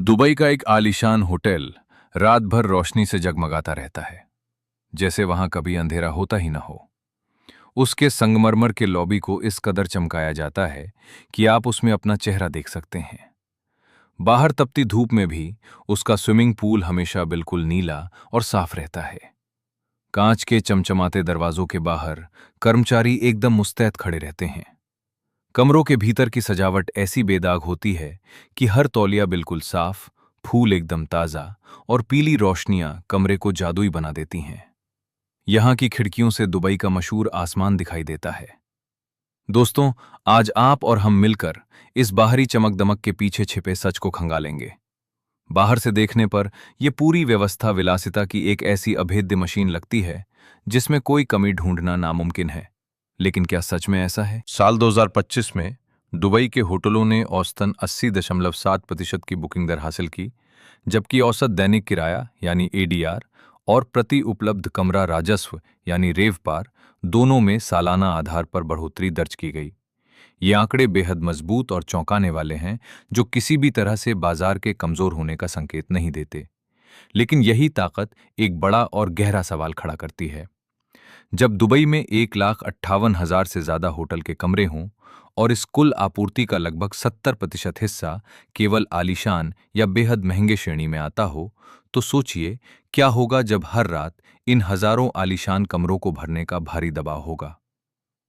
Dubai का एक आलीशान होटल रात भर रोशनी से जगमगाता रहता है, जैसे वहां कभी अंधेरा होता ही न हो। उसके संगमरमर के लॉबी को इस कदर चमकाया जाता है कि आप उसमें अपना चेहरा देख सकते हैं। बाहर तपती धूप में भी उसका स्विमिंग पूल हमेशा बिल्कुल नीला और साफ रहता है। कांच के चमचमाते दरवाजों के बाहर कर्मचारी एकदम मुस्तैद खड़े रहते हैं। कमरों के भीतर की सजावट ऐसी बेदाग होती है कि हर तौलिया बिल्कुल साफ, फूल एकदम ताजा और पीली रोशनियां कमरे को जादुई बना देती हैं। यहां की खिड़कियों से दुबई का मशहूर आसमान दिखाई देता है। दोस्तों, आज आप और हम मिलकर इस बाहरी चमक दमक के पीछे छिपे सच को खंगालेंगे। बाहर से देखने पर यह पूरी व्यवस्था विलासिता की एक ऐसी अभेद्य मशीन लगती है जिसमें कोई कमी ढूंढना नामुमकिन है। लेकिन क्या सच में ऐसा है? साल 2025 में दुबई के होटलों ने औसतन 80.7% की बुकिंग दर हासिल की, जबकि औसत दैनिक किराया यानी एडीआर और प्रति उपलब्ध कमरा राजस्व यानी रेवपार दोनों में सालाना आधार पर बढ़ोतरी दर्ज की गई। ये आंकड़े बेहद मजबूत और चौंकाने वाले हैं, जो किसी भी तरह से बाजार के कमजोर होने का संकेत नहीं देते। लेकिन यही ताकत एक बड़ा और गहरा सवाल खड़ा करती है। जब दुबई में 1,58,000 से ज्यादा होटल के कमरे हों और इस कुल आपूर्ति का लगभग 70% हिस्सा केवल आलीशान या बेहद महंगे श्रेणी में आता हो, तो सोचिए क्या होगा जब हर रात इन हजारों आलीशान कमरों को भरने का भारी दबाव होगा।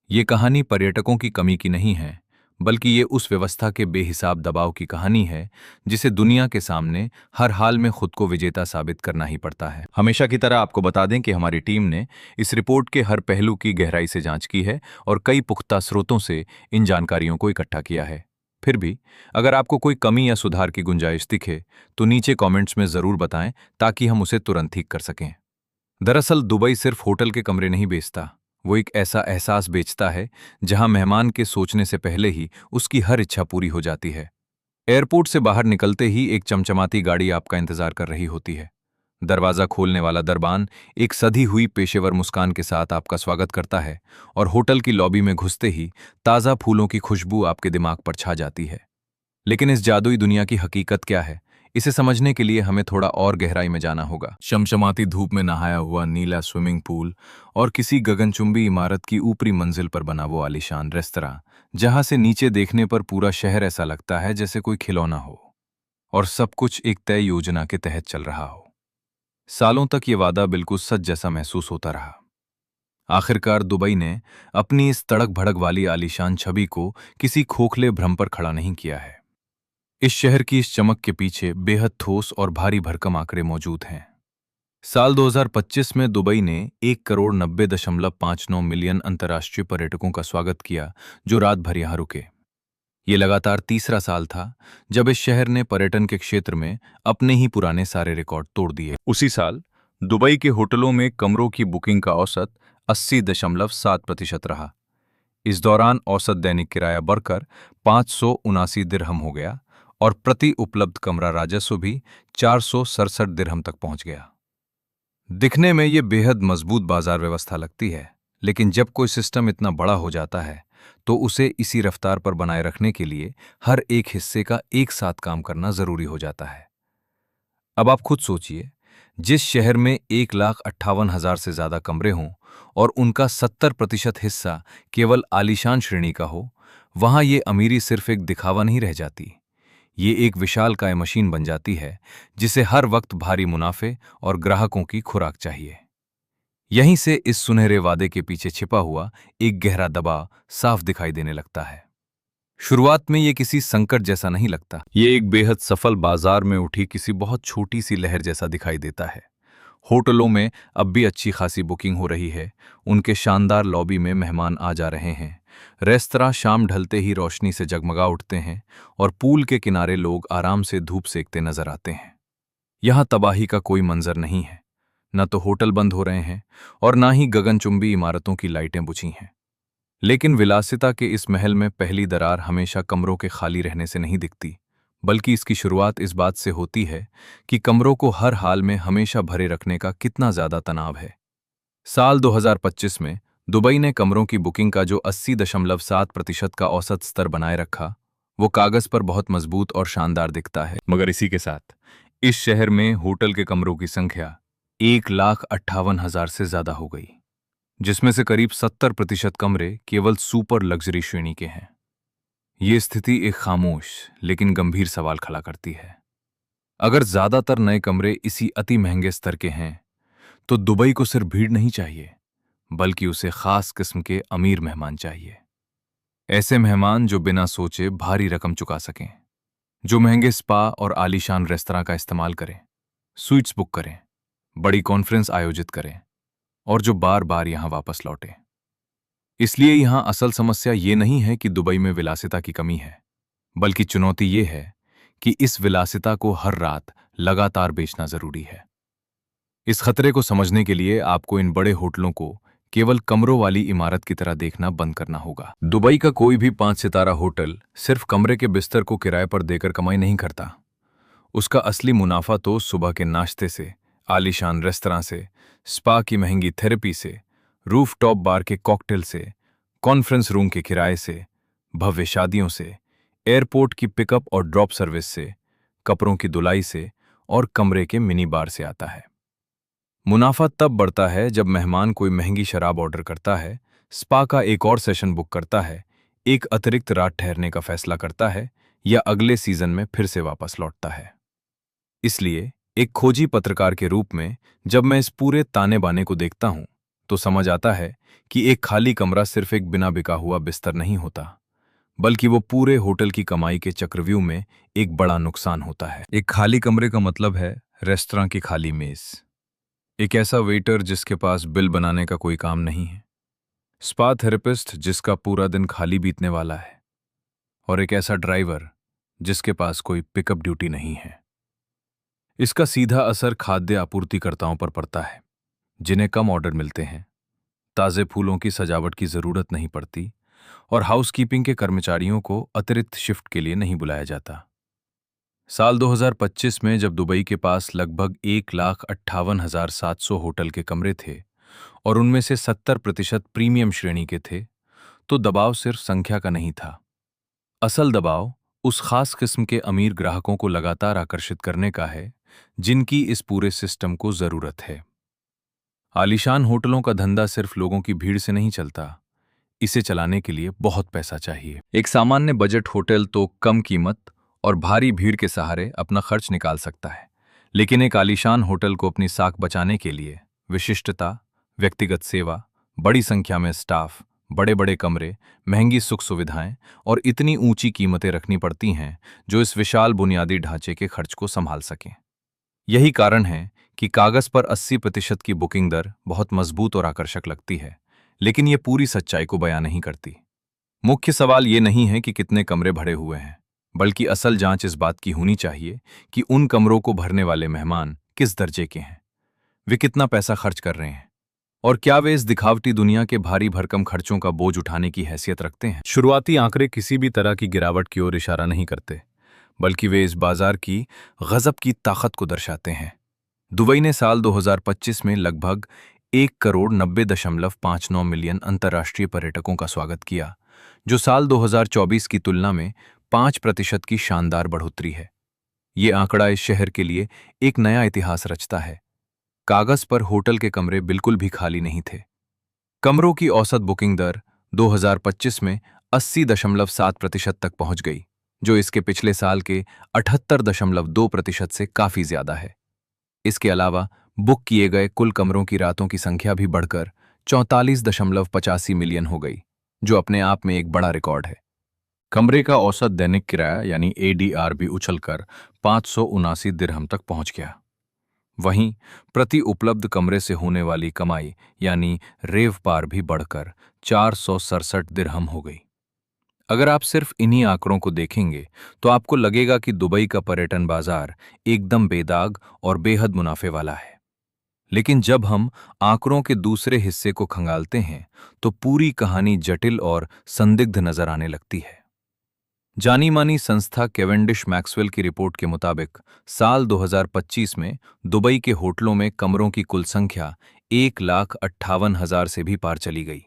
ये कहानी पर्यटकों की कमी की नहीं है, बल्कि ये उस व्यवस्था के बेहिसाब दबाव की कहानी है जिसे दुनिया के सामने हर हाल में खुद को विजेता साबित करना ही पड़ता है। हमेशा की तरह आपको बता दें कि हमारी टीम ने इस रिपोर्ट के हर पहलू की गहराई से जांच की है और कई पुख्ता स्रोतों से इन जानकारियों को इकट्ठा किया है। फिर भी अगर आपको कोई कमी या सुधार की गुंजाइश दिखे तो नीचे कमेंट्स में जरूर बताएं, ताकि हम उसे तुरंत ठीक कर सकें। दरअसल दुबई सिर्फ होटल के कमरे नहीं बेचता, वो एक ऐसा एहसास बेचता है जहां मेहमान के सोचने से पहले ही उसकी हर इच्छा पूरी हो जाती है। एयरपोर्ट से बाहर निकलते ही एक चमचमाती गाड़ी आपका इंतजार कर रही होती है। दरवाजा खोलने वाला दरबान एक सधी हुई पेशेवर मुस्कान के साथ आपका स्वागत करता है और होटल की लॉबी में घुसते ही ताज़ा फूलों की खुशबू आपके दिमाग पर छा जाती है। लेकिन इस जादुई दुनिया की हकीकत क्या है, इसे समझने के लिए हमें थोड़ा और गहराई में जाना होगा। शमशमाती धूप में नहाया हुआ नीला स्विमिंग पूल और किसी गगनचुंबी इमारत की ऊपरी मंजिल पर बना वो आलीशान रेस्तरां, जहां से नीचे देखने पर पूरा शहर ऐसा लगता है जैसे कोई खिलौना हो और सब कुछ एक तय योजना के तहत चल रहा हो। सालों तक ये वादा बिल्कुल सच जैसा महसूस होता रहा। आखिरकार दुबई ने अपनी इस तड़क भड़क वाली आलीशान छवि को किसी खोखले भ्रम पर खड़ा नहीं किया है। इस शहर की इस चमक के पीछे बेहद ठोस और भारी भरकम आंकड़े मौजूद हैं। साल 2025 में दुबई ने 1,90,59 मिलियन अंतर्राष्ट्रीय पर्यटकों का स्वागत किया, जो रात भर यहां रुके। ये लगातार तीसरा साल था जब इस शहर ने पर्यटन के क्षेत्र में अपने ही पुराने सारे रिकॉर्ड तोड़ दिए। उसी साल दुबई के होटलों में कमरों की बुकिंग का औसत 80.7% रहा। इस दौरान औसत दैनिक किराया बढ़कर 579 दिरहम हो गया और प्रति उपलब्ध कमरा राजस्व भी 467 दिरहम तक पहुंच गया। दिखने में ये बेहद मजबूत बाजार व्यवस्था लगती है, लेकिन जब कोई सिस्टम इतना बड़ा हो जाता है तो उसे इसी रफ्तार पर बनाए रखने के लिए हर एक हिस्से का एक साथ काम करना जरूरी हो जाता है। अब आप खुद सोचिए, जिस शहर में 1,58,000 से ज्यादा कमरे हों और उनका 70% हिस्सा केवल आलीशान श्रेणी का हो, वहां ये अमीरी सिर्फ एक दिखावा नहीं रह जाती, ये एक विशालकाय मशीन बन जाती है जिसे हर वक्त भारी मुनाफे और ग्राहकों की खुराक चाहिए। यहीं से इस सुनहरे वादे के पीछे छिपा हुआ एक गहरा दबाव साफ दिखाई देने लगता है। शुरुआत में ये किसी संकट जैसा नहीं लगता, ये एक बेहद सफल बाजार में उठी किसी बहुत छोटी सी लहर जैसा दिखाई देता है। होटलों में अब भी अच्छी खासी बुकिंग हो रही है, उनके शानदार लॉबी में मेहमान आ जा रहे हैं, रेस्तरां शाम ढलते ही रोशनी से जगमगा उठते हैं और पूल के किनारे लोग आराम से धूप सेकते नजर आते हैं। यहां तबाही का कोई मंजर नहीं है, न तो होटल बंद हो रहे हैं और ना ही गगनचुंबी इमारतों की लाइटें बुझी हैं। लेकिन विलासिता के इस महल में पहली दरार हमेशा कमरों के खाली रहने से नहीं दिखती, बल्कि इसकी शुरुआत इस बात से होती है कि कमरों को हर हाल में हमेशा भरे रखने का कितना ज्यादा तनाव है। साल 2025 में दुबई ने कमरों की बुकिंग का जो 80.7% का औसत स्तर बनाए रखा, वो कागज पर बहुत मजबूत और शानदार दिखता है, मगर इसी के साथ इस शहर में होटल के कमरों की संख्या 1,58,000 से ज्यादा हो गई, जिसमें से करीब 70% कमरे केवल सुपर लग्जरी श्रेणी के हैं। ये स्थिति एक खामोश लेकिन गंभीर सवाल खड़ा करती है। अगर ज्यादातर नए कमरे इसी अति महंगे स्तर के हैं, तो दुबई को सिर्फ भीड़ नहीं चाहिए, बल्कि उसे खास किस्म के अमीर मेहमान चाहिए। ऐसे मेहमान जो बिना सोचे भारी रकम चुका सकें, जो महंगे स्पा और आलीशान रेस्तरां का इस्तेमाल करें, स्वीट्स बुक करें, बड़ी कॉन्फ्रेंस आयोजित करें और जो बार बार यहां वापस लौटें। इसलिए यहां असल समस्या ये नहीं है कि दुबई में विलासिता की कमी है, बल्कि चुनौती ये है कि इस विलासिता को हर रात लगातार बेचना जरूरी है। इस खतरे को समझने के लिए आपको इन बड़े होटलों को केवल कमरों वाली इमारत की तरह देखना बंद करना होगा। दुबई का कोई भी 5 सितारा होटल सिर्फ कमरे के बिस्तर को किराए पर देकर कमाई नहीं करता। उसका असली मुनाफा तो सुबह के नाश्ते से, आलीशान रेस्तरां से, स्पा की महंगी थेरेपी से, रूफटॉप बार के कॉकटेल से, कॉन्फ्रेंस रूम के किराए से, भव्य शादियों से, एयरपोर्ट की पिकअप और ड्रॉप सर्विस से, कपड़ों की धुलाई से और कमरे के मिनी बार से आता है। मुनाफा तब बढ़ता है जब मेहमान कोई महंगी शराब ऑर्डर करता है, स्पा का एक और सेशन बुक करता है, एक अतिरिक्त रात ठहरने का फैसला करता है या अगले सीजन में फिर से वापस लौटता है। इसलिए एक खोजी पत्रकार के रूप में जब मैं इस पूरे ताने बाने को देखता हूं, तो समझ आता है कि एक खाली कमरा सिर्फ एक बिना बिका हुआ बिस्तर नहीं होता, बल्कि वो पूरे होटल की कमाई के चक्रव्यूह में एक बड़ा नुकसान होता है। एक खाली कमरे का मतलब है रेस्तरां की खाली मेज, एक ऐसा वेटर जिसके पास बिल बनाने का कोई काम नहीं है, स्पा थेरेपिस्ट जिसका पूरा दिन खाली बीतने वाला है, और एक ऐसा ड्राइवर जिसके पास कोई पिकअप ड्यूटी नहीं है। इसका सीधा असर खाद्य आपूर्तिकर्ताओं पर पड़ता है, जिन्हें कम ऑर्डर मिलते हैं, ताज़े फूलों की सजावट की जरूरत नहीं पड़ती और हाउसकीपिंग के कर्मचारियों को अतिरिक्त शिफ्ट के लिए नहीं बुलाया जाता। साल 2025 में जब दुबई के पास लगभग 1,58,700 होटल के कमरे थे और उनमें से 70% प्रीमियम श्रेणी के थे, तो दबाव सिर्फ संख्या का नहीं था। असल दबाव उस खास किस्म के अमीर ग्राहकों को लगातार आकर्षित करने का है, जिनकी इस पूरे सिस्टम को जरूरत है। आलीशान होटलों का धंधा सिर्फ लोगों की भीड़ से नहीं चलता, इसे चलाने के लिए बहुत पैसा चाहिए। एक सामान्य बजट होटल तो कम कीमत और भारी भीड़ के सहारे अपना खर्च निकाल सकता है, लेकिन एक आलीशान होटल को अपनी साख बचाने के लिए विशिष्टता, व्यक्तिगत सेवा, बड़ी संख्या में स्टाफ, बड़े बड़े कमरे, महंगी सुख सुविधाएं और इतनी ऊंची कीमतें रखनी पड़ती हैं जो इस विशाल बुनियादी ढांचे के खर्च को संभाल सकें। यही कारण है कि कागज पर 80% की बुकिंग दर बहुत मजबूत और आकर्षक लगती है, लेकिन ये पूरी सच्चाई को बयां नहीं करती। मुख्य सवाल ये नहीं है कि कितने कमरे भरे हुए हैं, बल्कि असल जांच इस बात की होनी चाहिए कि उन कमरों को भरने वाले मेहमान किस दर्जे के हैं, वे कितना पैसा खर्च कर रहे हैं और क्या वे इस दिखावटी दुनिया के भारी भरकम खर्चों का बोझ उठाने की हैसियत रखते हैं। शुरुआती आंकड़े किसी भी तरह की गिरावट की ओर इशारा नहीं करते, बल्कि वे इस बाजार की गजब की ताकत को दर्शाते हैं। दुबई ने साल 2025 में लगभग 1,90,59 मिलियन अंतर्राष्ट्रीय पर्यटकों का स्वागत किया, जो साल 2024 की तुलना में 5% की शानदार बढ़ोतरी है। ये आंकड़ा इस शहर के लिए एक नया इतिहास रचता है। कागज पर होटल के कमरे बिल्कुल भी खाली नहीं थे। कमरों की औसत बुकिंग दर 2025 में 80.7% तक पहुंच गई, जो इसके पिछले साल के 78.2% से काफी ज्यादा है। इसके अलावा बुक किए गए कुल कमरों की रातों की संख्या भी बढ़कर 44.85 मिलियन हो गई, जो अपने आप में एक बड़ा रिकॉर्ड है। कमरे का औसत दैनिक किराया यानी ADR भी उछलकर 579 दिरहम तक पहुंच गया। वहीं प्रति उपलब्ध कमरे से होने वाली कमाई यानी रेवपार भी बढ़कर 467 दिरहम हो गई। अगर आप सिर्फ इन्हीं आंकड़ों को देखेंगे तो आपको लगेगा कि दुबई का पर्यटन बाजार एकदम बेदाग और बेहद मुनाफे वाला है। लेकिन जब हम आंकड़ों के दूसरे हिस्से को खंगालते हैं तो पूरी कहानी जटिल और संदिग्ध नजर आने लगती है। जानी मानी संस्था केवेंडिश मैक्सवेल की रिपोर्ट के मुताबिक साल 2025 में दुबई के होटलों में कमरों की कुल संख्या 1,58,000 से भी पार चली गई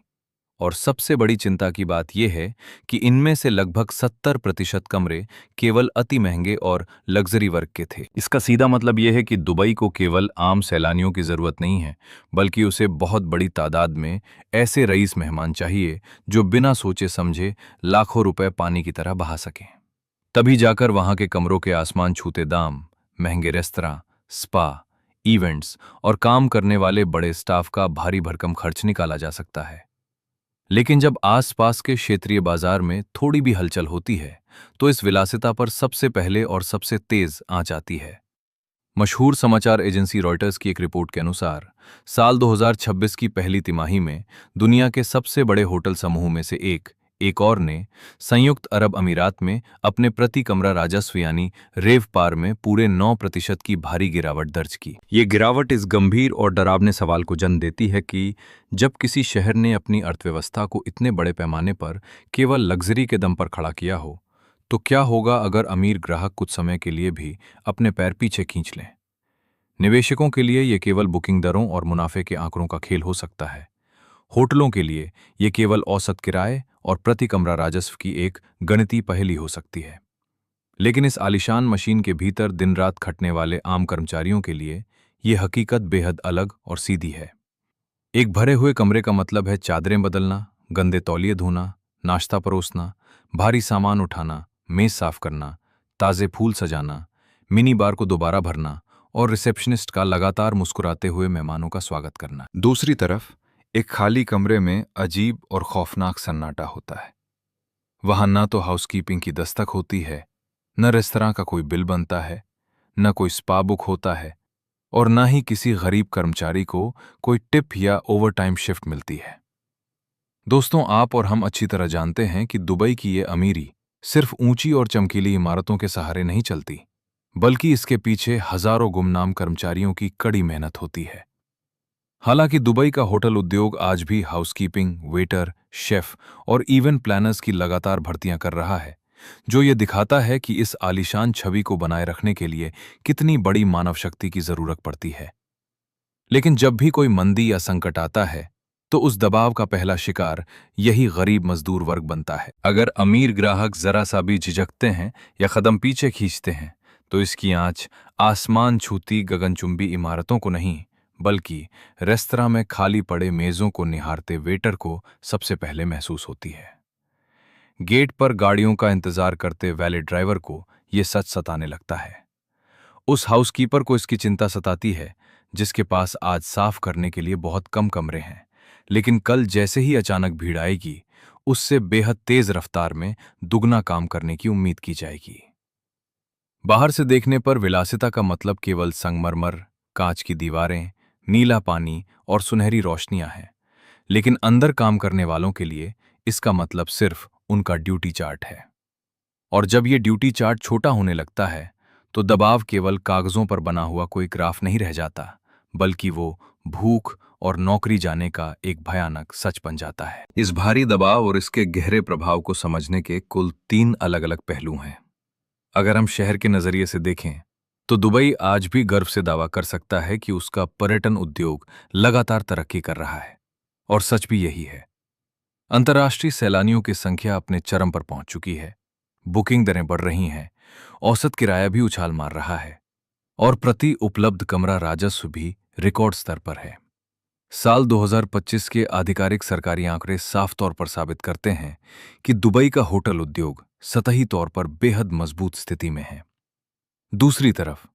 और सबसे बड़ी चिंता की बात यह है कि इनमें से लगभग 70% कमरे केवल अति महंगे और लग्जरी वर्ग के थे। इसका सीधा मतलब यह है कि दुबई को केवल आम सैलानियों की जरूरत नहीं है, बल्कि उसे बहुत बड़ी तादाद में ऐसे रईस मेहमान चाहिए जो बिना सोचे समझे लाखों रुपए पानी की तरह बहा सकें। तभी जाकर वहां के कमरों के आसमान छूते दाम, महंगे रेस्तरां, स्पा, इवेंट्स और काम करने वाले बड़े स्टाफ का भारी भरकम खर्च निकाला जा सकता है। लेकिन जब आसपास के क्षेत्रीय बाजार में थोड़ी भी हलचल होती है, तो इस विलासिता पर सबसे पहले और सबसे तेज आंच आती है। मशहूर समाचार एजेंसी रॉयटर्स की एक रिपोर्ट के अनुसार साल 2026 की पहली तिमाही में दुनिया के सबसे बड़े होटल समूह में से एक और ने संयुक्त अरब अमीरात में अपने प्रति कमरा राजस्व यानी रेवपार में पूरे 9% की भारी गिरावट दर्ज की। ये गिरावट इस गंभीर और डरावने सवाल को जन्म देती है कि जब किसी शहर ने अपनी अर्थव्यवस्था को इतने बड़े पैमाने पर केवल लग्जरी के दम पर खड़ा किया हो, तो क्या होगा अगर अमीर ग्राहक कुछ समय के लिए भी अपने पैर पीछे खींच लें। निवेशकों के लिए यह केवल बुकिंग दरों और मुनाफे के आंकड़ों का खेल हो सकता है। होटलों के लिए यह केवल औसत किराए और प्रति कमरा राजस्व की एक गणितीय पहेली हो सकती है। लेकिन इस आलीशान मशीन के भीतर दिन रात खटने वाले आम कर्मचारियों के लिए यह हकीकत बेहद अलग और सीधी है। एक भरे हुए कमरे का मतलब है चादरें बदलना, गंदे तौलिए धोना, नाश्ता परोसना, भारी सामान उठाना, मेज साफ करना, ताजे फूल सजाना, मिनी बार को दोबारा भरना और रिसेप्शनिस्ट का लगातार मुस्कुराते हुए मेहमानों का स्वागत करना। दूसरी तरफ एक खाली कमरे में अजीब और खौफनाक सन्नाटा होता है। वहां ना तो हाउसकीपिंग की दस्तक होती है, न रेस्तरां का कोई बिल बनता है, न कोई स्पा बुक होता है और ना ही किसी गरीब कर्मचारी को कोई टिप या ओवरटाइम शिफ्ट मिलती है। दोस्तों, आप और हम अच्छी तरह जानते हैं कि दुबई की ये अमीरी सिर्फ ऊंची और चमकीली इमारतों के सहारे नहीं चलती, बल्कि इसके पीछे हजारों गुमनाम कर्मचारियों की कड़ी मेहनत होती है। हालांकि दुबई का होटल उद्योग आज भी हाउसकीपिंग, वेटर, शेफ और इवेंट प्लानर्स की लगातार भर्तियां कर रहा है, जो ये दिखाता है कि इस आलीशान छवि को बनाए रखने के लिए कितनी बड़ी मानव शक्ति की जरूरत पड़ती है। लेकिन जब भी कोई मंदी या संकट आता है, तो उस दबाव का पहला शिकार यही गरीब मजदूर वर्ग बनता है। अगर अमीर ग्राहक जरा सा भी झिझकते हैं या कदम पीछे खींचते हैं, तो इसकी आंच आसमान छूती गगनचुंबी इमारतों को नहीं, बल्कि रेस्तरां में खाली पड़े मेजों को निहारते वेटर को सबसे पहले महसूस होती है। गेट पर गाड़ियों का इंतजार करते वैले ड्राइवर को यह सच सताने लगता है। उस हाउसकीपर को इसकी चिंता सताती है जिसके पास आज साफ करने के लिए बहुत कम कमरे हैं, लेकिन कल जैसे ही अचानक भीड़ आएगी, उससे बेहद तेज रफ्तार में दुगना काम करने की उम्मीद की जाएगी। बाहर से देखने पर विलासिता का मतलब केवल संगमरमर, कांच की दीवारें, नीला पानी और सुनहरी रोशनियां हैं, लेकिन अंदर काम करने वालों के लिए इसका मतलब सिर्फ उनका ड्यूटी चार्ट है। और जब ये ड्यूटी चार्ट छोटा होने लगता है, तो दबाव केवल कागजों पर बना हुआ कोई ग्राफ नहीं रह जाता, बल्कि वो भूख और नौकरी जाने का एक भयानक सच बन जाता है। इस भारी दबाव और इसके गहरे प्रभाव को समझने के कुल 3 अलग-अलग पहलू हैं। अगर हम शहर के नजरिए से देखें, तो दुबई आज भी गर्व से दावा कर सकता है कि उसका पर्यटन उद्योग लगातार तरक्की कर रहा है, और सच भी यही है। अंतर्राष्ट्रीय सैलानियों की संख्या अपने चरम पर पहुंच चुकी है, बुकिंग दरें बढ़ रही हैं, औसत किराया भी उछाल मार रहा है, और प्रति उपलब्ध कमरा राजस्व भी रिकॉर्ड स्तर पर है। साल 2025 के आधिकारिक सरकारी आंकड़े साफ तौर पर साबित करते हैं कि दुबई का होटल उद्योग सतही तौर पर बेहद मजबूत स्थिति में है। दूसरी तरफ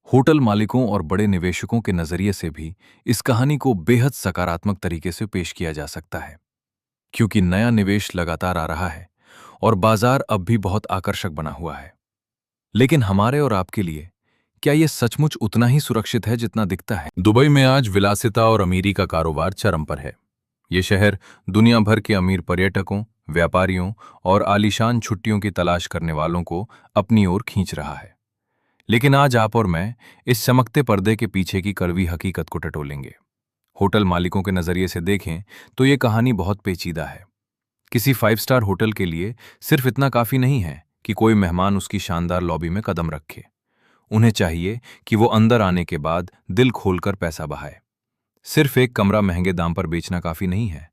होटल मालिकों और बड़े निवेशकों के नजरिए से भी इस कहानी को बेहद सकारात्मक तरीके से पेश किया जा सकता है, क्योंकि नया निवेश लगातार आ रहा है और बाजार अब भी बहुत आकर्षक बना हुआ है। लेकिन हमारे और आपके लिए क्या यह सचमुच उतना ही सुरक्षित है जितना दिखता है? दुबई में आज विलासिता और अमीरी का कारोबार चरम पर है। ये शहर दुनिया भर के अमीर पर्यटकों, व्यापारियों और आलीशान छुट्टियों की तलाश करने वालों को अपनी ओर खींच रहा है। लेकिन आज आप और मैं इस चमकते पर्दे के पीछे की कड़वी हकीकत को टटोलेंगे। होटल मालिकों के नजरिए से देखें तो ये कहानी बहुत पेचीदा है। किसी 5 स्टार होटल के लिए सिर्फ इतना काफी नहीं है कि कोई मेहमान उसकी शानदार लॉबी में कदम रखे। उन्हें चाहिए कि वो अंदर आने के बाद दिल खोलकर पैसा बहाए। सिर्फ एक कमरा महंगे दाम पर बेचना काफी नहीं है,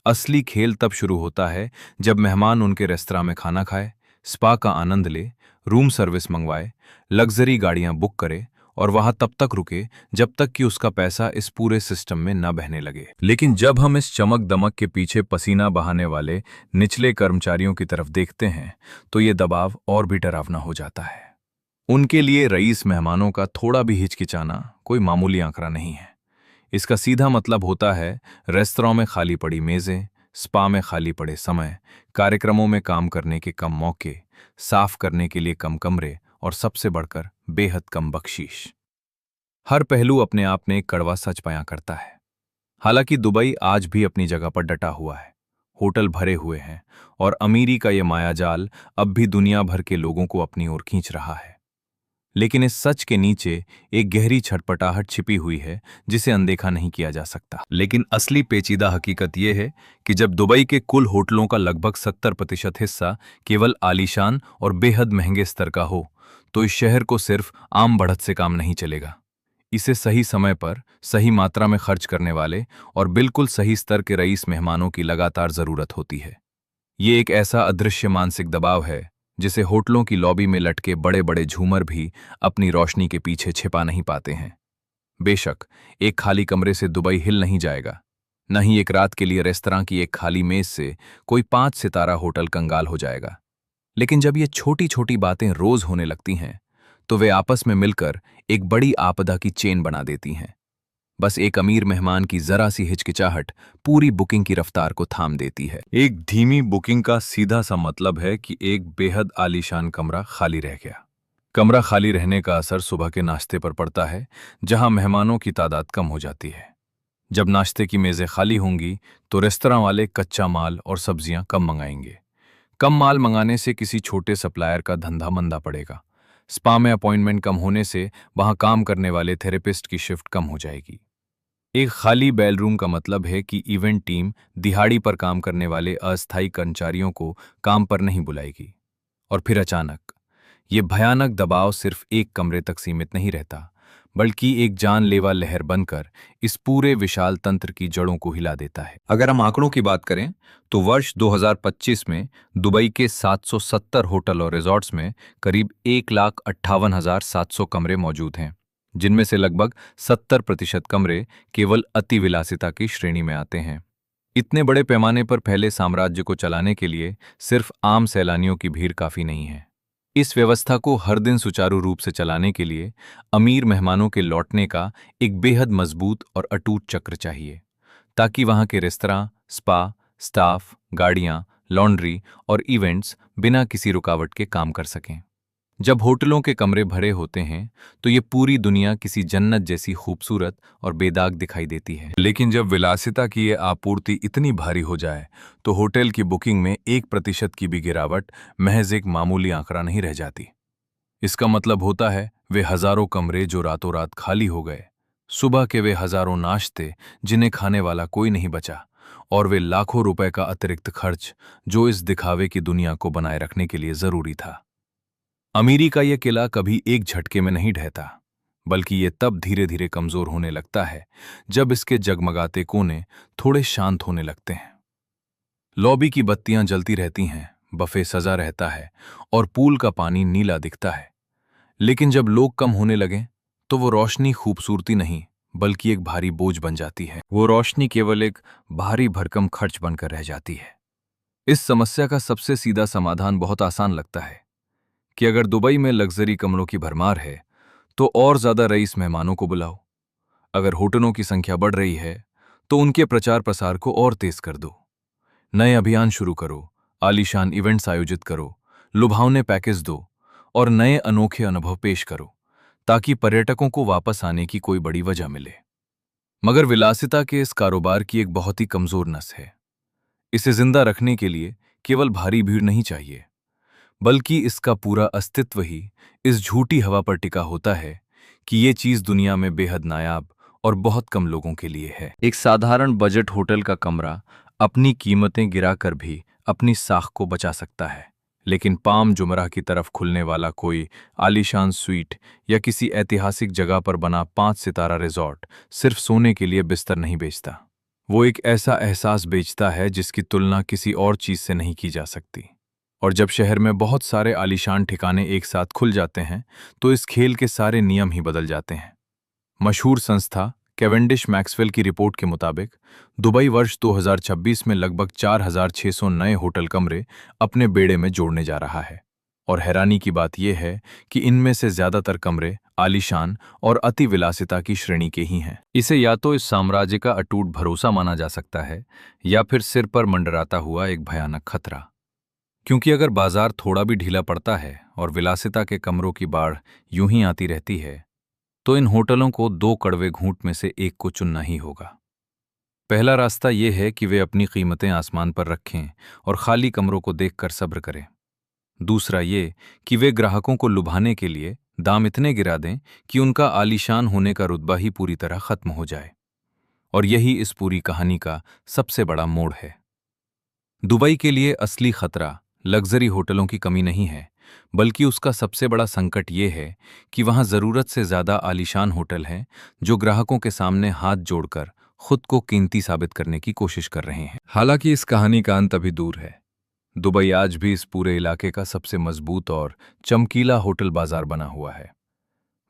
असली खेल तब शुरू होता है जब मेहमान उनके रेस्तरां में खाना खाए, स्पा का आनंद ले, रूम सर्विस मंगवाए, लग्जरी गाड़ियां बुक करे और वहां तब तक रुके जब तक कि उसका पैसा इस पूरे सिस्टम में न बहने लगे। लेकिन जब हम इस चमक दमक के पीछे पसीना बहाने वाले निचले कर्मचारियों की तरफ देखते हैं तो ये दबाव और भी डरावना हो जाता है। उनके लिए रईस मेहमानों का थोड़ा भी हिचकिचाना कोई मामूली आंकड़ा नहीं है। इसका सीधा मतलब होता है रेस्तरां में खाली पड़ी मेजें, स्पा में खाली पड़े समय, कार्यक्रमों में काम करने के कम मौके, साफ करने के लिए कम कमरे और सबसे बढ़कर बेहद कम बख्शीश। हर पहलू अपने आप में एक कड़वा सच बयां करता है। हालांकि दुबई आज भी अपनी जगह पर डटा हुआ है, होटल भरे हुए हैं और अमीरी का ये मायाजाल अब भी दुनिया भर के लोगों को अपनी ओर खींच रहा है। लेकिन इस सच के नीचे एक गहरी छटपटाहट छिपी हुई है जिसे अनदेखा नहीं किया जा सकता। लेकिन असली पेचीदा हकीकत यह है कि जब दुबई के कुल होटलों का लगभग 70% हिस्सा केवल आलीशान और बेहद महंगे स्तर का हो, तो इस शहर को सिर्फ आम बढ़त से काम नहीं चलेगा। इसे सही समय पर, सही मात्रा में खर्च करने वाले और बिल्कुल सही स्तर के रईस मेहमानों की लगातार जरूरत होती है। ये एक ऐसा अदृश्य मानसिक दबाव है जिसे होटलों की लॉबी में लटके बड़े बड़े झूमर भी अपनी रोशनी के पीछे छिपा नहीं पाते हैं। बेशक एक खाली कमरे से दुबई हिल नहीं जाएगा, न ही एक रात के लिए रेस्तरां की एक खाली मेज से कोई 5 सितारा होटल कंगाल हो जाएगा। लेकिन जब ये छोटी छोटी बातें रोज होने लगती हैं तो वे आपस में मिलकर एक बड़ी आपदा की चेन बना देती हैं। बस एक अमीर मेहमान की जरा सी हिचकिचाहट पूरी बुकिंग की रफ्तार को थाम देती है। एक धीमी बुकिंग का सीधा सा मतलब है कि एक बेहद आलीशान कमरा खाली रह गया। कमरा खाली रहने का असर सुबह के नाश्ते पर पड़ता है, जहां मेहमानों की तादाद कम हो जाती है। जब नाश्ते की मेजें खाली होंगी तो रेस्तरां वाले कच्चा माल और सब्जियां कम मंगाएंगे। कम माल मंगाने से किसी छोटे सप्लायर का धंधा मंदा पड़ेगा। स्पा में अपॉइंटमेंट कम होने से वहां काम करने वाले थेरेपिस्ट की शिफ्ट कम हो जाएगी। एक खाली बैलरूम का मतलब है कि इवेंट टीम दिहाड़ी पर काम करने वाले अस्थायी कर्मचारियों को काम पर नहीं बुलाएगी। और फिर अचानक ये भयानक दबाव सिर्फ एक कमरे तक सीमित नहीं रहता, बल्कि एक जानलेवा लहर बनकर इस पूरे विशाल तंत्र की जड़ों को हिला देता है। अगर हम आंकड़ों की बात करें तो वर्ष 2025 में दुबई के 770 होटल और रिजॉर्ट्स में करीब 1,58,700 कमरे मौजूद हैं, जिनमें से लगभग 70% कमरे केवल अति विलासिता की श्रेणी में आते हैं। इतने बड़े पैमाने पर फैले साम्राज्य को चलाने के लिए सिर्फ आम सैलानियों की भीड़ काफी नहीं है। इस व्यवस्था को हर दिन सुचारू रूप से चलाने के लिए अमीर मेहमानों के लौटने का एक बेहद मजबूत और अटूट चक्र चाहिए, ताकि वहां के रेस्तरां, स्पा, स्टाफ, गाड़ियां, लॉन्ड्री और इवेंट्स बिना किसी रुकावट के काम कर सकें। जब होटलों के कमरे भरे होते हैं तो ये पूरी दुनिया किसी जन्नत जैसी खूबसूरत और बेदाग दिखाई देती है। लेकिन जब विलासिता की ये आपूर्ति इतनी भारी हो जाए तो होटल की बुकिंग में 1% की भी गिरावट महज एक मामूली आंकड़ा नहीं रह जाती। इसका मतलब होता है वे हजारों कमरे जो रातों रात खाली हो गए, सुबह के वे हजारों नाश्ते जिन्हें खाने वाला कोई नहीं बचा, और वे लाखों रुपए का अतिरिक्त खर्च जो इस दिखावे की दुनिया को बनाए रखने के लिए जरूरी था। अमीरी का यह किला कभी एक झटके में नहीं ढहता, बल्कि ये तब धीरे धीरे कमजोर होने लगता है जब इसके जगमगाते कोने थोड़े शांत होने लगते हैं। लॉबी की बत्तियां जलती रहती हैं, बफे सजा रहता है और पूल का पानी नीला दिखता है। लेकिन जब लोग कम होने लगें तो वो रोशनी खूबसूरती नहीं बल्कि एक भारी बोझ बन जाती है। वो रोशनी केवल एक भारी भरकम खर्च बनकर रह जाती है। इस समस्या का सबसे सीधा समाधान बहुत आसान लगता है कि अगर दुबई में लग्जरी कमरों की भरमार है तो और ज्यादा रईस मेहमानों को बुलाओ। अगर होटलों की संख्या बढ़ रही है तो उनके प्रचार प्रसार को और तेज कर दो। नए अभियान शुरू करो, आलीशान इवेंट्स आयोजित करो, लुभावने पैकेज दो और नए अनोखे अनुभव पेश करो, ताकि पर्यटकों को वापस आने की कोई बड़ी वजह मिले। मगर विलासिता के इस कारोबार की एक बहुत ही कमजोर नस है। इसे जिंदा रखने के लिए केवल भारी भीड़ नहीं चाहिए, बल्कि इसका पूरा अस्तित्व ही इस झूठी हवा पर टिका होता है कि ये चीज दुनिया में बेहद नायाब और बहुत कम लोगों के लिए है। एक साधारण बजट होटल का कमरा अपनी कीमतें गिराकर भी अपनी साख को बचा सकता है, लेकिन पाम जुमराह की तरफ खुलने वाला कोई आलीशान स्वीट या किसी ऐतिहासिक जगह पर बना 5 सितारा रिजॉर्ट सिर्फ सोने के लिए बिस्तर नहीं बेचता, वो एक ऐसा एहसास बेचता है जिसकी तुलना किसी और चीज से नहीं की जा सकती। और जब शहर में बहुत सारे आलीशान ठिकाने एक साथ खुल जाते हैं तो इस खेल के सारे नियम ही बदल जाते हैं। मशहूर संस्था कैवेंडिश मैक्सवेल की रिपोर्ट के मुताबिक दुबई वर्ष 2026 में लगभग 4,600 नए होटल कमरे अपने बेड़े में जोड़ने जा रहा है। और हैरानी की बात यह है कि इनमें से ज्यादातर कमरे आलीशान और अति विलासिता की श्रेणी के ही हैं। इसे या तो इस साम्राज्य का अटूट भरोसा माना जा सकता है या फिर सिर पर मंडराता हुआ एक भयानक खतरा। क्योंकि अगर बाजार थोड़ा भी ढीला पड़ता है और विलासिता के कमरों की बाढ़ यूं ही आती रहती है तो इन होटलों को दो कड़वे घूंट में से एक को चुनना ही होगा। पहला रास्ता यह है कि वे अपनी कीमतें आसमान पर रखें और खाली कमरों को देखकर सब्र करें। दूसरा ये कि वे ग्राहकों को लुभाने के लिए दाम इतने गिरा दें कि उनका आलीशान होने का रुतबा ही पूरी तरह खत्म हो जाए। और यही इस पूरी कहानी का सबसे बड़ा मोड़ है। दुबई के लिए असली खतरा लग्जरी होटलों की कमी नहीं है, बल्कि उसका सबसे बड़ा संकट ये है कि वहां जरूरत से ज्यादा आलीशान होटल हैं जो ग्राहकों के सामने हाथ जोड़कर खुद को कीमती साबित करने की कोशिश कर रहे हैं। हालांकि इस कहानी का अंत अभी दूर है। दुबई आज भी इस पूरे इलाके का सबसे मजबूत और चमकीला होटल बाजार बना हुआ है।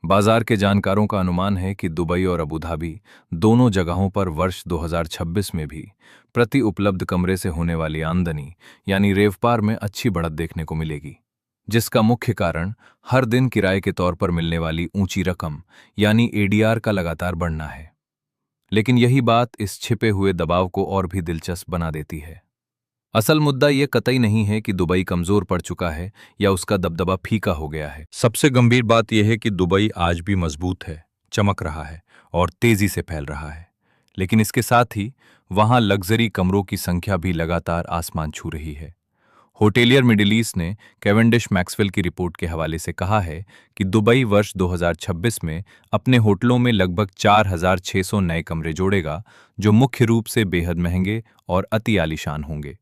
बाजार के जानकारों का अनुमान है कि दुबई और अबू धाबी दोनों जगहों पर वर्ष 2026 में भी प्रति उपलब्ध कमरे से होने वाली आमदनी यानी रेवपार में अच्छी बढ़त देखने को मिलेगी, जिसका मुख्य कारण हर दिन किराए के तौर पर मिलने वाली ऊंची रकम यानी एडीआर का लगातार बढ़ना है। लेकिन यही बात इस छिपे हुए दबाव को और भी दिलचस्प बना देती है। असल मुद्दा ये कतई नहीं है कि दुबई कमजोर पड़ चुका है या उसका दबदबा फीका हो गया है। सबसे गंभीर बात यह है कि दुबई आज भी मजबूत है, चमक रहा है और तेजी से फैल रहा है। लेकिन इसके साथ ही वहां लग्जरी कमरों की संख्या भी लगातार आसमान छू रही है। होटेलियर मिडिल ईस्ट ने कैवेंडिश मैक्सवेल की रिपोर्ट के हवाले से कहा है कि दुबई वर्ष 2026 में अपने होटलों में लगभग 4,600 नए कमरे जोड़ेगा, जो मुख्य रूप से बेहद महंगे और अति आलीशान होंगे।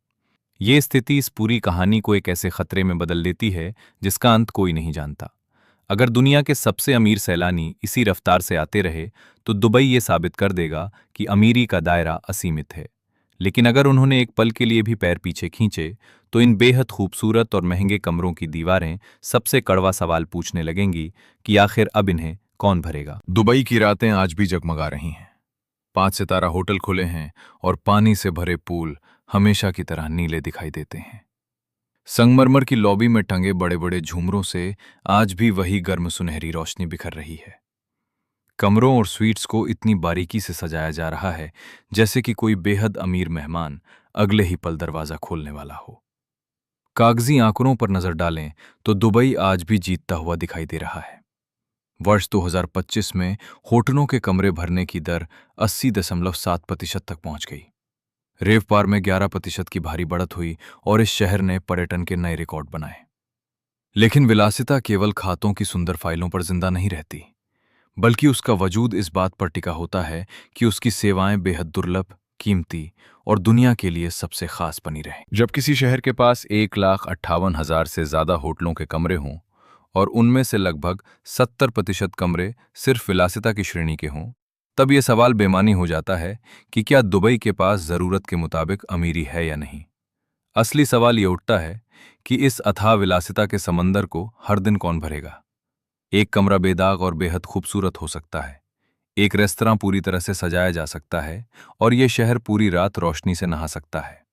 ये स्थिति इस पूरी कहानी को एक ऐसे खतरे में बदल देती है जिसका अंत कोई नहीं जानता। अगर दुनिया के सबसे अमीर सैलानी इसी रफ्तार से आते रहे तो दुबई ये साबित कर देगा कि अमीरी का दायरा असीमित है। लेकिन अगर उन्होंने एक पल के लिए भी पैर पीछे खींचे तो इन बेहद खूबसूरत और महंगे कमरों की दीवारें सबसे कड़वा सवाल पूछने लगेंगी कि आखिर अब इन्हें कौन भरेगा। दुबई की रातें आज भी जगमगा रही हैं। 5 सितारा होटल खुले हैं और पानी से भरे पूल हमेशा की तरह नीले दिखाई देते हैं। संगमरमर की लॉबी में टंगे बड़े बड़े झूमरों से आज भी वही गर्म सुनहरी रोशनी बिखर रही है। कमरों और स्वीट्स को इतनी बारीकी से सजाया जा रहा है जैसे कि कोई बेहद अमीर मेहमान अगले ही पल दरवाजा खोलने वाला हो। कागजी आंकड़ों पर नजर डालें तो दुबई आज भी जीतता हुआ दिखाई दे रहा है। वर्ष 2025 में होटलों के कमरे भरने की दर 80.7% तक पहुंच गई। रेवपार में 11% की भारी बढ़त हुई और इस शहर ने पर्यटन के नए रिकॉर्ड बनाए। लेकिन विलासिता केवल खातों की सुंदर फाइलों पर जिंदा नहीं रहती, बल्कि उसका वजूद इस बात पर टिका होता है कि उसकी सेवाएं बेहद दुर्लभ, कीमती और दुनिया के लिए सबसे खास बनी रहें। जब किसी शहर के पास 1,58,000 से ज्यादा होटलों के कमरे हों और उनमें से लगभग 70% कमरे सिर्फ विलासिता की श्रेणी के हों, तब यह सवाल बेमानी हो जाता है कि क्या दुबई के पास जरूरत के मुताबिक अमीरी है या नहीं। असली सवाल यह उठता है कि इस अथाह विलासिता के समंदर को हर दिन कौन भरेगा। एक कमरा बेदाग और बेहद खूबसूरत हो सकता है, एक रेस्तरां पूरी तरह से सजाया जा सकता है और यह शहर पूरी रात रोशनी से नहा सकता है।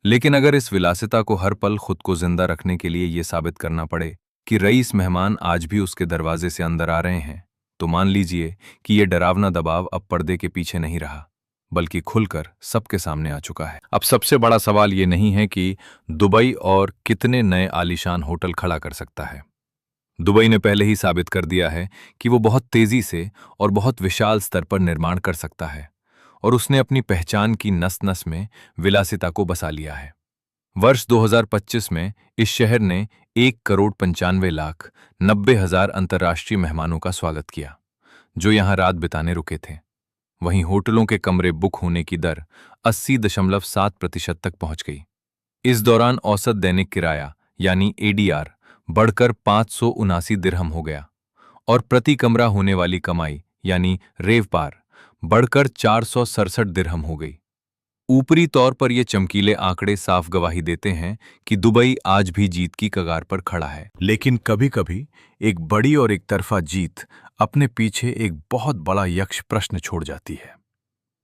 लेकिन अगर इस विलासिता को हर पल खुद को जिंदा रखने के लिए यह साबित करना पड़े कि रईस मेहमान आज भी उसके दरवाजे से अंदर आ रहे हैं, तो मान लीजिए कि यह डरावना दबाव अब पर्दे के पीछे नहीं रहा, बल्कि खुलकर सबके सामने आ चुका है। अब सबसे बड़ा सवाल ये नहीं है कि दुबई और कितने नए आलीशान होटल खड़ा कर सकता है। दुबई ने पहले ही साबित कर दिया है कि वो बहुत तेजी से और बहुत विशाल स्तर पर निर्माण कर सकता है और उसने अपनी पहचान की नस नस में विलासिता को बसा लिया है। वर्ष 2025 में इस शहर ने 1,95,90,000 अंतर्राष्ट्रीय मेहमानों का स्वागत किया, जो यहां रात बिताने रुके थे। वहीं होटलों के कमरे बुक होने की दर 80.7% तक पहुंच गई। इस दौरान औसत दैनिक किराया यानी एडीआर बढ़कर 579 दिरहम हो गया और प्रति कमरा होने वाली कमाई यानी रेवपार बढ़कर 467 दिरहम हो गई। ऊपरी तौर पर ये चमकीले आंकड़े साफ गवाही देते हैं कि दुबई आज भी जीत की कगार पर खड़ा है। लेकिन कभी-कभी एक बड़ी और एक तरफा जीत अपने पीछे एक बहुत बड़ा यक्ष प्रश्न छोड़ जाती है।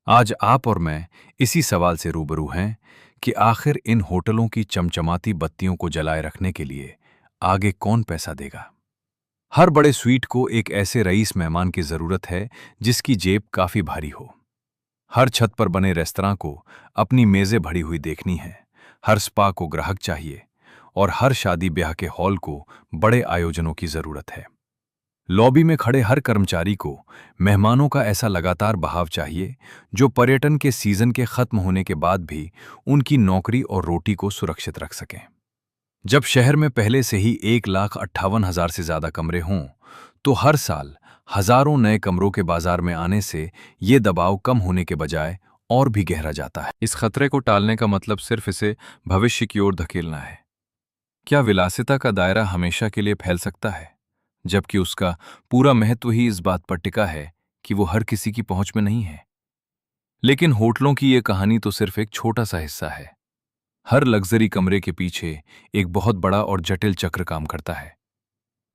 आज आप और मैं इसी सवाल से रूबरू हैं कि आखिर इन होटलों की चमचमाती बत्तियों को जलाए रखने के लिए आगे कौन पैसा देगा। हर बड़े स्वीट को एक ऐसे रईस मेहमान की जरूरत है जिसकी जेब काफी भारी हो। हर छत पर बने रेस्तरां को अपनी मेजें भरी हुई देखनी है, हर स्पा को ग्राहक चाहिए और हर शादी ब्याह के हॉल को बड़े आयोजनों की जरूरत है। लॉबी में खड़े हर कर्मचारी को मेहमानों का ऐसा लगातार बहाव चाहिए जो पर्यटन के सीजन के खत्म होने के बाद भी उनकी नौकरी और रोटी को सुरक्षित रख सकें। जब शहर में पहले से ही 1,58,000 से ज्यादा कमरे हों, तो हर साल हजारों नए कमरों के बाजार में आने से ये दबाव कम होने के बजाय और भी गहरा जाता है। इस खतरे को टालने का मतलब सिर्फ इसे भविष्य की ओर धकेलना है। क्या विलासिता का दायरा हमेशा के लिए फैल सकता है, जबकि उसका पूरा महत्व ही इस बात पर टिका है कि वो हर किसी की पहुंच में नहीं है। लेकिन होटलों की ये कहानी तो सिर्फ एक छोटा सा हिस्सा है। हर लग्जरी कमरे के पीछे एक बहुत बड़ा और जटिल चक्र काम करता है।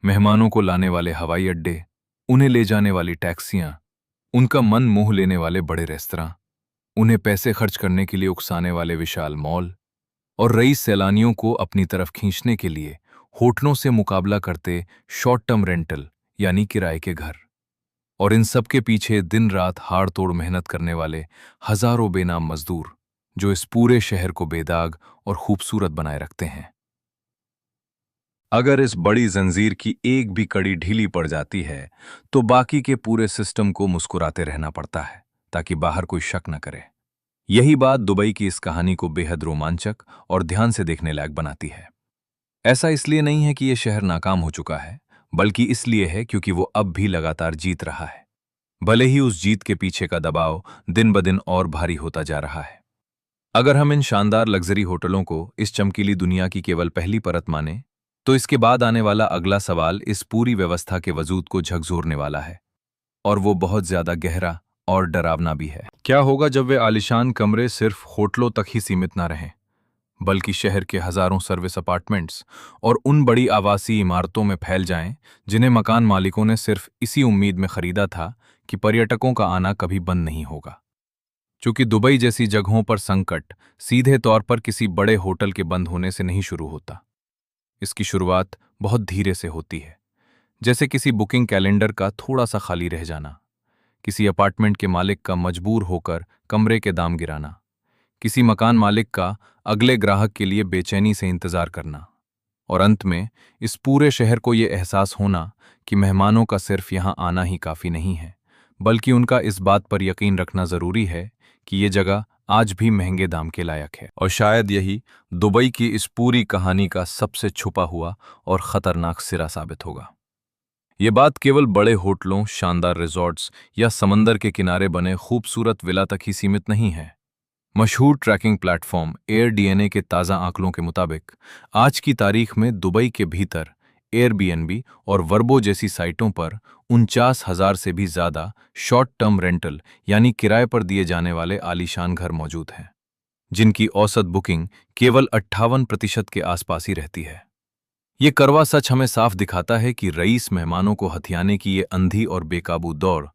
मेहमानों को लाने वाले हवाई अड्डे, उन्हें ले जाने वाली टैक्सियां, उनका मन मोह लेने वाले बड़े रेस्तरां, उन्हें पैसे खर्च करने के लिए उकसाने वाले विशाल मॉल और रईस सैलानियों को अपनी तरफ खींचने के लिए होटलों से मुकाबला करते शॉर्ट टर्म रेंटल यानी किराए के घर। और इन सब के पीछे दिन रात हाड़ तोड़ मेहनत करने वाले हजारों बेनाम मजदूर जो इस पूरे शहर को बेदाग और खूबसूरत बनाए रखते हैं। अगर इस बड़ी जंजीर की एक भी कड़ी ढीली पड़ जाती है तो बाकी के पूरे सिस्टम को मुस्कुराते रहना पड़ता है ताकि बाहर कोई शक न करे। यही बात दुबई की इस कहानी को बेहद रोमांचक और ध्यान से देखने लायक बनाती है। ऐसा इसलिए नहीं है कि यह शहर नाकाम हो चुका है, बल्कि इसलिए है क्योंकि वो अब भी लगातार जीत रहा है, भले ही उस जीत के पीछे का दबाव दिन ब दिन और भारी होता जा रहा है। अगर हम इन शानदार लग्जरी होटलों को इस चमकीली दुनिया की केवल पहली परत माने, तो इसके बाद आने वाला अगला सवाल इस पूरी व्यवस्था के वजूद को झकझोरने वाला है, और वो बहुत ज्यादा गहरा और डरावना भी है। क्या होगा जब वे आलीशान कमरे सिर्फ होटलों तक ही सीमित ना रहें, बल्कि शहर के हजारों सर्विस अपार्टमेंट्स और उन बड़ी आवासीय इमारतों में फैल जाएं जिन्हें मकान मालिकों ने सिर्फ इसी उम्मीद में खरीदा था कि पर्यटकों का आना कभी बंद नहीं होगा। चूंकि दुबई जैसी जगहों पर संकट सीधे तौर पर किसी बड़े होटल के बंद होने से नहीं शुरू होता, इसकी शुरुआत बहुत धीरे से होती है, जैसे किसी बुकिंग कैलेंडर का थोड़ा सा खाली रह जाना, किसी अपार्टमेंट के मालिक का मजबूर होकर कमरे के दाम गिराना, किसी मकान मालिक का अगले ग्राहक के लिए बेचैनी से इंतजार करना, और अंत में इस पूरे शहर को ये एहसास होना कि मेहमानों का सिर्फ यहां आना ही काफी नहीं है, बल्कि उनका इस बात पर यकीन रखना जरूरी है कि ये जगह आज भी महंगे दाम के लायक है। और शायद यही दुबई की इस पूरी कहानी का सबसे छुपा हुआ और खतरनाक सिरा साबित होगा। ये बात केवल बड़े होटलों, शानदार रिजॉर्ट्स या समंदर के किनारे बने खूबसूरत विला तक ही सीमित नहीं है। मशहूर ट्रैकिंग प्लेटफॉर्म एयरडीएनए के ताज़ा आंकड़ों के मुताबिक आज की तारीख में दुबई के भीतर एयरबीएनबी और वर्बो जैसी साइटों पर 49,000 से भी ज़्यादा शॉर्ट टर्म रेंटल यानी किराए पर दिए जाने वाले आलीशान घर मौजूद हैं, जिनकी औसत बुकिंग केवल 58% के आसपास ही रहती है। ये कड़वा सच हमें साफ दिखाता है कि रईस मेहमानों को हथियाने की ये अंधी और बेकाबू दौड़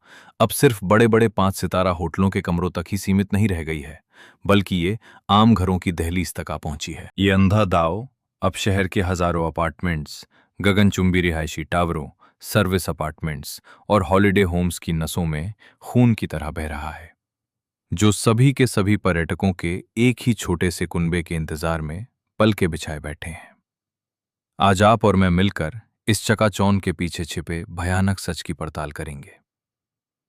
अब सिर्फ बड़े बड़े 5 सितारा होटलों के कमरों तक ही सीमित नहीं रह गई है, बल्कि ये आम घरों की दहलीज तक आ पहुंची है। ये अंधा दाव अब शहर के हजारों अपार्टमेंट्स, गगनचुंबी रिहायशी टावरों, सर्विस अपार्टमेंट्स और हॉलिडे होम्स की नसों में खून की तरह बह रहा है, जो सभी के सभी पर्यटकों के एक ही छोटे से कुनबे के इंतजार में पलके बिछाए बैठे हैं। आज आप और मैं मिलकर इस चकाचौंध के पीछे छिपे भयानक सच की पड़ताल करेंगे।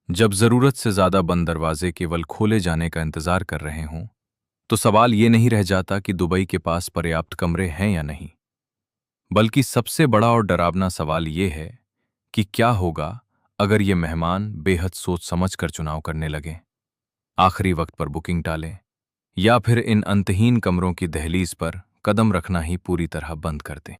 जब जरूरत से ज्यादा बंद दरवाजे केवल खोले जाने का इंतजार कर रहे हों, तो सवाल ये नहीं रह जाता कि दुबई के पास पर्याप्त कमरे हैं या नहीं, बल्कि सबसे बड़ा और डरावना सवाल ये है कि क्या होगा अगर ये मेहमान बेहद सोच समझ कर चुनाव करने लगें, आखिरी वक्त पर बुकिंग टालें, या फिर इन अंतहीन कमरों की दहलीज पर कदम रखना ही पूरी तरह बंद कर दें।